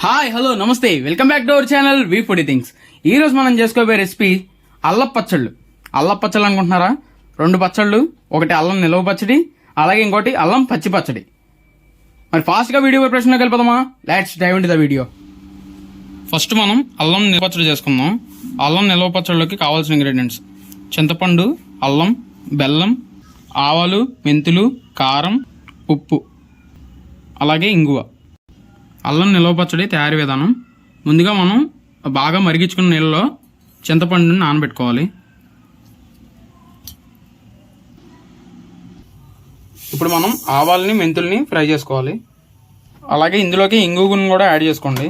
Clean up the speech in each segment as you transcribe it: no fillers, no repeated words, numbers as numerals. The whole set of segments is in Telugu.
హాయ్ హలో నమస్తే welcome back to our channel V Foodie Things. ఈ రోజు మనం చేసుకోబోయే రెసిపీ అల్లం పచ్చళ్ళు. అల్లం పచ్చళ్ళు అనుకుంటున్నారా? 2 పచ్చళ్ళు, ఒకటి అల్లం నిలవ పచ్చడి, అలాగే ఇంకోటి అల్లం పచ్చి పచ్చడి. మరి ఫాస్ట్ గా వీడియో ప్రిపరేషన్లోకి వెళ్ళిపోదామా? Let's dive into the video. First మనం అల్లం నిలవ పచ్చడి చేసుకుందాం. అల్లం నిలవ పచ్చడిలోకి కావాల్సిన ఇంగ్రీడియంట్స్: చింతపండు, అల్లం, బెల్లం, ఆవాలు, మెంతులు, కారం, ఉప్పు, అలాగే ఇంగువ. అల్లం నిలవ పచ్చడి తయారీ విధానం: ముందుగా మనం బాగా మరిగించుకున్న నీళ్ళలో చింతపండుని నానబెట్టుకోవాలి. ఇప్పుడు మనం ఆవాలని మెంతుల్ని ఫ్రై చేసుకోవాలి. అలాగే ఇందులోకి ఇంగువను కూడా యాడ్ చేసుకోండి.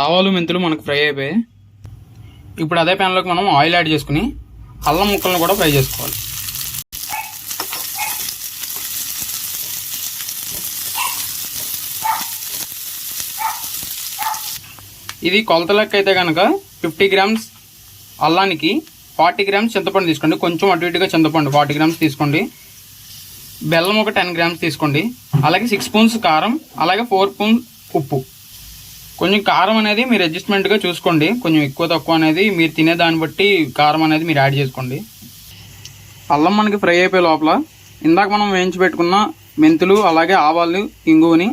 ఆవాలు మెంతులు మనకు ఫ్రై అయిపోయాయి. ఇప్పుడు అదే ప్యాన్లోకి మనం ఆయిల్ యాడ్ చేసుకుని అల్లం ముక్కలను కూడా ఫ్రై చేసుకోవాలి. ఇది కొలత లెక్క అయితే కనుక 50 గ్రామ్స్ అల్లానికి 40 గ్రామ్స్ చింతపండు తీసుకోండి. కొంచెం అటు ఇటుగా చింతపండు 40 గ్రామ్స్ తీసుకోండి. బెల్లం ఒక 10 గ్రామ్స్ తీసుకోండి. అలాగే 6 స్పూన్స్ కారం, అలాగే 4 స్పూన్స్ ఉప్పు. కొంచెం కారం అనేది మీరు అడ్జస్ట్మెంట్గా చూసుకోండి. కొంచెం ఎక్కువ తక్కువ అనేది మీరు తినే దాన్ని బట్టి కారం అనేది మీరు యాడ్ చేసుకోండి. అల్లం మనకి ఫ్రై అయిపోయే లోపల ఇందాక మనం వేయించి పెట్టుకున్న మెంతులు, అలాగే ఆవాలు, ఇంగువని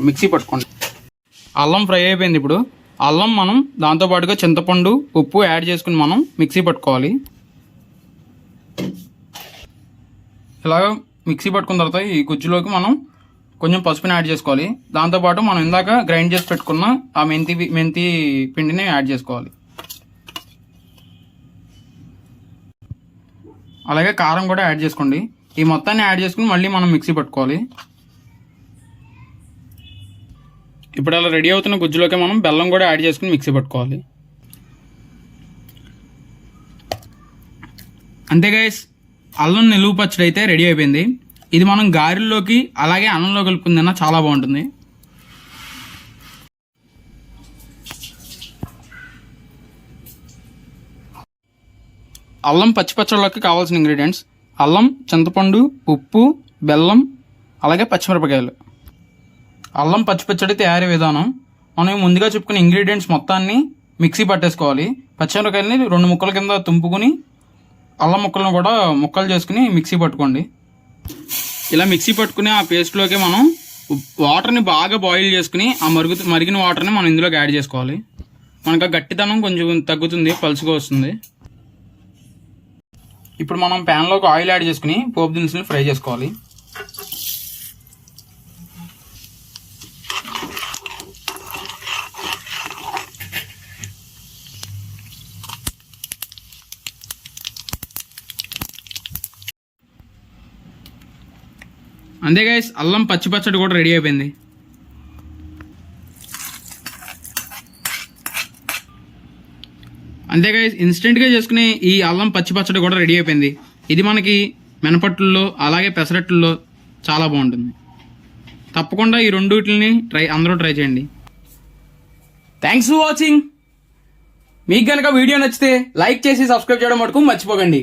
మిక్సీ పట్టుకోండి. అల్లం ఫ్రై అయిపోయింది. ఇప్పుడు అల్లం మనం దాంతోపాటుగా చింతపండు, ఉప్పు యాడ్ చేసుకుని మనం మిక్సీ పట్టుకోవాలి. ఇలాగ మిక్సీ పట్టుకున్న తర్వాత ఈ గుజ్జులోకి మనం కొంచెం పసుపుని యాడ్ చేసుకోవాలి. దాంతోపాటు మనం ఇందాక గ్రైండ్ చేసి పెట్టుకున్న ఆ మెంతి పిండిని యాడ్ చేసుకోవాలి. అలాగే కారం కూడా యాడ్ చేసుకోండి. ఈ మొత్తాన్ని యాడ్ చేసుకుని మళ్ళీ మనం మిక్సీ పట్టుకోవాలి. ఇప్పుడు అలా రెడీ అవుతున్న గుజ్జులోకి మనం బెల్లం కూడా యాడ్ చేసుకుని మిక్సీ పట్టుకోవాలి. అంతే గైస్, అల్లం నిలువ పచ్చడి అయితే రెడీ అయిపోయింది. ఇది మనం గారెల్లోకి అలాగే అన్నంలో కలుపుకుందన్నా చాలా బాగుంటుంది. అల్లం పచ్చిపచ్చడిలోకి కావాల్సిన ఇంగ్రీడియంట్స్: అల్లం, చింతపండు, ఉప్పు, బెల్లం, అలాగే పచ్చిమిరపకాయలు. అల్లం పచ్చిపచ్చడి తయారీ విధానం: మనం ముందుగా చెప్పుకున్న ఇంగ్రీడియంట్స్ మొత్తాన్ని మిక్సీ పట్టేసుకోవాలి. పచ్చిమిరపకాయలని 2 ముక్కల కింద తుంపుకుని అల్లం ముక్కలను కూడా ముక్కలు చేసుకుని మిక్సీ పట్టుకోండి. ఇలా మిక్సీ పట్టుకుని ఆ పేస్ట్లోకి మనం వాటర్ని బాగా బాయిల్ చేసుకుని ఆ మరిగిన వాటర్ని మనం ఇందులోకి యాడ్ చేసుకోవాలి. మనకు ఆ గట్టిదనం కొంచెం తగ్గుతుంది, పలుసుగా వస్తుంది. ఇప్పుడు మనం ప్యాన్లోకి ఆయిల్ యాడ్ చేసుకుని పోపు దినుసులు ఫ్రై చేసుకోవాలి. అంతే గైస్, అల్లం పచ్చి పచ్చడి కూడా రెడీ అయిపోయింది. అంతే గైస్, ఇన్స్టెంట్గా చేసుకునే ఈ అల్లం పచ్చి పచ్చడి కూడా రెడీ అయిపోయింది. ఇది మనకి మినపట్టుల్లో అలాగే పెసరట్టుల్లో చాలా బాగుంటుంది. తప్పకుండా ఈ రెండింటిని అందరూ ట్రై చేయండి. Thanks for watching. మీకు కనుక వీడియో నచ్చితే లైక్ చేసి సబ్స్క్రైబ్ చేయడం మటుకు మర్చిపోకండి.